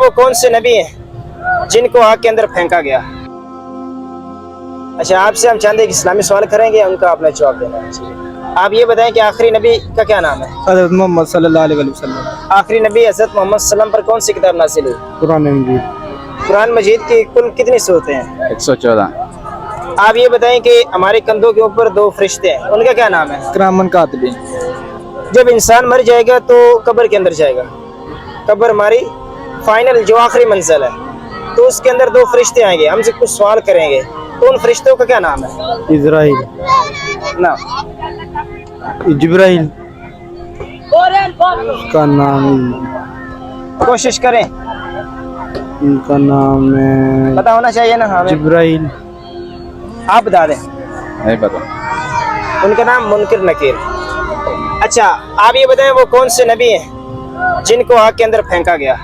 وہ کون سے نبی ہیں جن کو آگ کے اندر پھینکا گیا؟ اچھا آپ سے ہم چاہتے ہیں کہ اسلامی سوال کریں گے، ان کا اپنا جواب دینا ہے۔ آپ یہ بتائیں کہ آخری نبی کا کیا نام ہے؟ حضرت محمد صلی اللہ علیہ وسلم۔ آخری نبی حضرت محمد صلی اللہ علیہ وسلم پر کون سی کتاب نازل ہوئی؟ قرآن مجید۔ قرآن مجید کی کل کتنی صورتیں ہیں؟ 114۔ آپ یہ بتائیں کہ ہمارے کندھوں کے اوپر دو فرشتے ہیں، ان کا کیا نام ہے؟ کرامن کاتبین۔ جب انسان مر جائے گا تو قبر کے اندر جائے گا، قبر ہماری فائنل جو آخری منزل ہے، تو اس کے اندر دو فرشتے آئیں گے، ہم سے کچھ سوال کریں گے، تو ان فرشتوں کا کیا نام ہے؟ اسرائیل، نام جبرائیل کا نام، کوشش کریں، ان کا نام ہے پتا ہونا چاہیے نا ہمیں۔ جبرائیل۔ آپ بتا دیں۔ نہیں پتا۔ ان کا نام منکر نکیر۔ اچھا آپ یہ بتائیں وہ کون سے نبی ہیں جن کو آگ کے اندر پھینکا گیا؟